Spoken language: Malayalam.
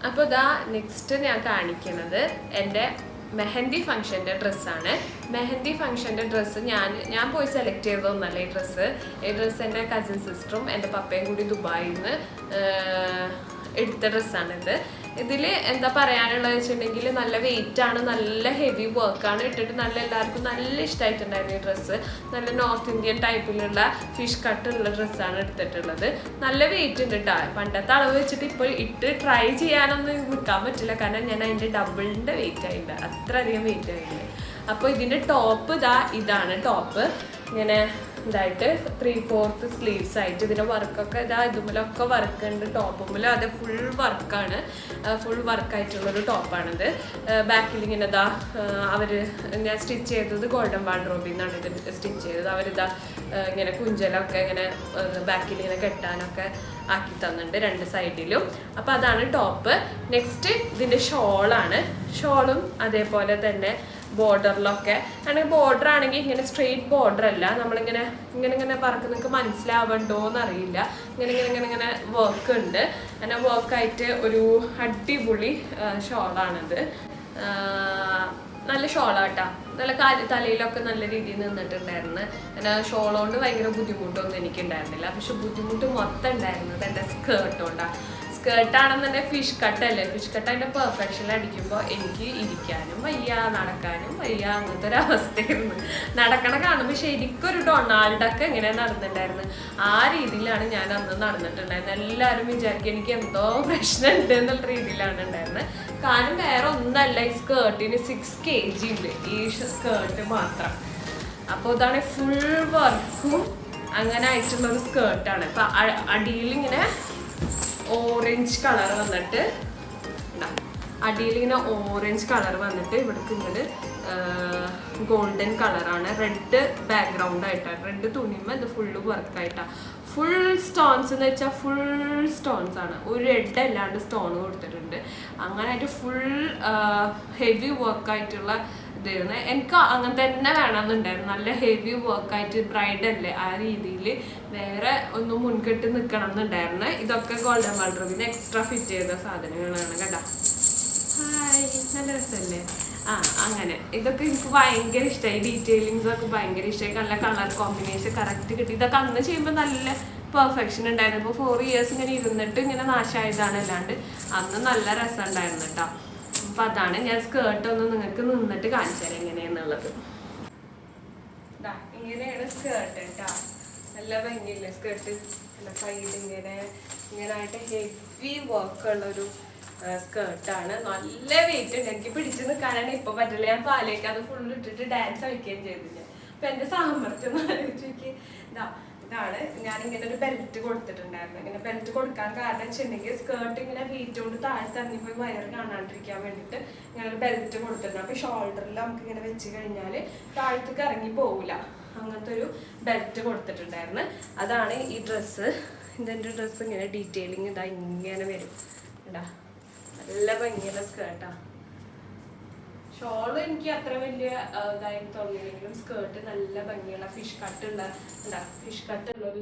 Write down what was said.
അപ്പോൾ ഇതാ നെക്സ്റ്റ് ഞാൻ കാണിക്കുന്നത് എൻ്റെ മെഹന്തി ഫംഗ്ഷൻ്റെ ഡ്രസ്സാണ്. മെഹന്തി ഫംഗ്ഷൻ്റെ ഡ്രസ്സ് ഞാൻ പോയി സെലക്ട് ചെയ്തതൊന്നല്ല. ഈ ഡ്രസ്സ് എൻ്റെ കസിൻ സിസ്റ്ററും എൻ്റെ പപ്പയും കൂടി ദുബായിൽ നിന്ന് എടുത്ത ഡ്രസ്സാണിത്. ഇതിൽ എന്താ പറയാനുള്ളത് വെച്ചിട്ടുണ്ടെങ്കിൽ നല്ല വെയിറ്റാണ്, നല്ല ഹെവി വർക്കാണ് ഇട്ടിട്ട് എല്ലാവർക്കും നല്ല ഇഷ്ടമായിട്ടുണ്ടായിരുന്നു ഈ ഡ്രസ്സ്. നല്ല നോർത്ത് ഇന്ത്യൻ ടൈപ്പിലുള്ള ഫിഷ് കട്ടുള്ള ഡ്രസ്സാണ് എടുത്തിട്ടുള്ളത്. നല്ല വെയിറ്റ് ഉണ്ട് കേട്ടോ. പണ്ടത്തെ അളവ് വെച്ചിട്ട് ഇപ്പോൾ ഇട്ട് ട്രൈ ചെയ്യാനൊന്നും നിൽക്കാൻ പറ്റില്ല, കാരണം ഞാൻ അതിൻ്റെ ഡബിളിൻ്റെ വെയിറ്റ് ആയില്ല, അത്രയധികം വെയിറ്റ് ആയില്ല. അപ്പോൾ ഇതിൻ്റെ ടോപ്പ് ഇതാണ് ടോപ്പ്. ഇങ്ങനെ ഇതായിട്ട് 3/4 സ്ലീവ്സ് ആയിട്ട് ഇതിൻ്റെ വർക്കൊക്കെ ഇതുമൂലമൊക്കെ വർക്ക് ഉണ്ട്. ടോപ്പുമ്പോൾ അത് ഫുൾ വർക്കാണ്, ഫുൾ വർക്കായിട്ടുള്ളൊരു ടോപ്പാണിത്. ബാക്കിൽ ഇങ്ങനെ ഞാൻ സ്റ്റിച്ച് ചെയ്തത് ഗോൾഡൻ വാർഡ്രോബിൽ നിന്നാണ് ഇത് സ്റ്റിച്ച് ചെയ്തത്. ഇങ്ങനെ കുഞ്ചലൊക്കെ ഇങ്ങനെ ബാക്കിൽ ഇങ്ങനെ കെട്ടാനൊക്കെ ആക്കി തന്നിട്ടുണ്ട് രണ്ട് സൈഡിലും. അപ്പോൾ അതാണ് ടോപ്പ്. നെക്സ്റ്റ് ഇതിൻ്റെ ഷോളാണ്. ഷോളും അതേപോലെ തന്നെ ബോർഡറിലൊക്കെ ആണെങ്കിൽ, ബോർഡർ ആണെങ്കിൽ ഇങ്ങനെ സ്ട്രെയിറ്റ് ബോർഡർ അല്ല, നമ്മളിങ്ങനെ ഇങ്ങനെ പറക്ക് നിങ്ങൾക്ക് മനസ്സിലാവണ്ടോന്ന് അറിയില്ല. ഇങ്ങനെ വർക്ക് ഉണ്ട്. അങ്ങനെ വർക്കായിട്ട് ഒരു അടിപൊളി ഷോളാണിത്. നല്ല ഷോളാട്ടാ, നല്ല തലയിലൊക്കെ നല്ല രീതിയിൽ നിന്നിട്ടുണ്ടായിരുന്നു. അങ്ങനെ ഷോൾ കൊണ്ട് ഭയങ്കര ബുദ്ധിമുട്ടൊന്നും എനിക്കുണ്ടായിരുന്നില്ല. പക്ഷെ ബുദ്ധിമുട്ട് മൊത്തം ഉണ്ടായിരുന്നത് എൻ്റെ സ്കേർട്ട് കൊണ്ടാണ്. സ്കേർട്ടാണെന്നുണ്ടെങ്കിൽ ഫിഷ് കട്ടല്ലേ, ഫിഷ് കട്ട് അതിൻ്റെ പെർഫെക്ഷൻ അടിക്കുമ്പോൾ എനിക്ക് ഇരിക്കാനും വയ്യ, നടക്കാനും വയ്യ, അങ്ങനത്തെ ഒരു അവസ്ഥയായിരുന്നു. നടക്കണ കാണുമ്പോൾ ശരിക്കൊരു ഡൊണാൾഡൊക്കെ ഇങ്ങനെ നടന്നിട്ടുണ്ടായിരുന്നു. ആ രീതിയിലാണ് ഞാൻ അന്ന് നടന്നിട്ടുണ്ടായിരുന്നത്. എല്ലാവരും വിചാരിക്കും എനിക്ക് എന്തോ പ്രശ്നമുണ്ട് എന്നുള്ള രീതിയിലാണ് ഉണ്ടായിരുന്നത്. കാരണം വേറെ ഒന്നല്ല, ഈ സ്കേർട്ടിന് 6 kg ഉണ്ട്, ഈ സ്കേർട്ട് മാത്രം. അപ്പോൾ ഇതാണ് ഫുൾ വർക്കും അങ്ങനെ ആയിട്ടുള്ളൊരു സ്കേർട്ടാണ്. ഇപ്പം അടിയിലിങ്ങനെ ഓറഞ്ച് കളർ വന്നിട്ട്, അടിയിൽ ഓറഞ്ച് കളർ വന്നിട്ട് ഇവിടേക്ക് ഇങ്ങോട്ട് ഗോൾഡൻ കളറാണ്. റെഡ് ബാക്ക്ഗ്രൗണ്ട് ആയിട്ടാണ്, റെഡ് തുണിയുമ്പോൾ ഇത് ഫുള്ള് വർക്കായിട്ടാണ്. ഫുൾ സ്റ്റോൺസ് എന്ന് വെച്ചാൽ ഫുൾ സ്റ്റോൺസ് ആണ്, ഒരു റെഡ് അല്ലാണ്ട് സ്റ്റോൺ കൊടുത്തിട്ടുണ്ട്. അങ്ങനെയായിട്ട് ഫുൾ ഹെവി വർക്കായിട്ടുള്ള ഇതായിരുന്നു. എനിക്ക് അങ്ങനെ തന്നെ വേണമെന്നുണ്ടായിരുന്നു, നല്ല ഹെവി വർക്കായിട്ട് ബ്രൈഡല്ലേ ആ രീതിയിൽ വേറെ ഒന്നും മുൻകെട്ട് നിൽക്കണം എന്നുണ്ടായിരുന്നു. ഇതൊക്കെ ഗോൾഡൻ വാർഡ്രോബിന് എക്സ്ട്രാ ഫിറ്റ് ചെയ്ത സാധനങ്ങളാണ് കേട്ടോ. ഹായ്, നല്ല രസമല്ലേ? അങ്ങനെ ഇതൊക്കെ എനിക്ക് ഭയങ്കര ഇഷ്ടമായി. ഡീറ്റെയിലിങ്സ് ഒക്കെ ഭയങ്കര ഇഷ്ടമായി. നല്ല കളർ കോമ്പിനേഷൻ കറക്റ്റ് കിട്ടി. ഇതൊക്കെ അന്ന് ചെയ്യുമ്പോൾ നല്ല പെർഫെക്ഷൻ ഉണ്ടായിരുന്നു. ഇപ്പോൾ 4 years ഇങ്ങനെ ഇരുന്നിട്ട് ഇങ്ങനെ നാശമായതാണ്, അല്ലാണ്ട് അന്ന് നല്ല രസം ഉണ്ടായിരുന്നു കേട്ടോ. അപ്പം അതാണ് ഞാൻ സ്കേർട്ട് ഒന്ന് നിങ്ങൾക്ക് നിന്നിട്ട് കാണിച്ചു തരാം എങ്ങനെയാന്നുള്ളത്. ഇങ്ങനെയാണ് സ്കേർട്ട് കേട്ടോ. നല്ല ഭംഗിയില്ലേ സ്കേർട്ട്? കയ്യിൽ ഇങ്ങനായിട്ട് ഹെവി വർക്കുള്ളൊരു സ്കേർട്ടാണ്. നല്ല വെയിറ്റ് ഉണ്ട്, എനിക്ക് പിടിച്ച് നിൽക്കാനാണ് ഇപ്പോൾ പറ്റില്ല. ഞാൻ പാലേക്ക് അത് ഫുൾ ഇട്ടിട്ട് ഡാൻസ് കളിക്കുകയും ചെയ്തില്ല. അപ്പം എൻ്റെ സാമർത്ഥ്യം എന്ന് ആലോചിക്ക്. ഇതാണ് ഞാനിങ്ങനെ ഒരു ബെൽറ്റ് കൊടുത്തിട്ടുണ്ടായിരുന്നു. ഇങ്ങനെ ബെൽറ്റ് കൊടുക്കാൻ കാരണം വെച്ചിട്ടുണ്ടെങ്കിൽ സ്കേർട്ട് ഇങ്ങനെ ഹീറ്റ് കൊണ്ട് താഴത്ത് ഇറങ്ങിപ്പോയി വയറ് കാണാണ്ടിരിക്കാൻ വേണ്ടിയിട്ട് ഇങ്ങനെ ഒരു ബെൽറ്റ് കൊടുത്തിട്ടുണ്ട്. അപ്പോൾ ഷോൾഡറിൽ നമുക്ക് ഇങ്ങനെ വെച്ച് കഴിഞ്ഞാൽ താഴത്തേക്ക് ഇറങ്ങി പോകില്ല, അങ്ങനത്തെ ഒരു ബെൽറ്റ് കൊടുത്തിട്ടുണ്ടായിരുന്നു. അതാണ് ഈ ഡ്രസ്സ്. ഇതെൻ്റെ ഡ്രസ്സ് ഇങ്ങനെ ഡീറ്റെയിലിങ് ഇങ്ങനെ വരും കേട്ടാ. നല്ല ഭംഗിയുള്ള സ്കേർട്ടാണ്. ഷോള് എനിക്ക് അത്ര വലിയ ഇതായി തോന്നിയില്ലെങ്കിലും സ്കേർട്ട് നല്ല ഭംഗിയുള്ള ഫിഷ് കട്ടുള്ള ഒരു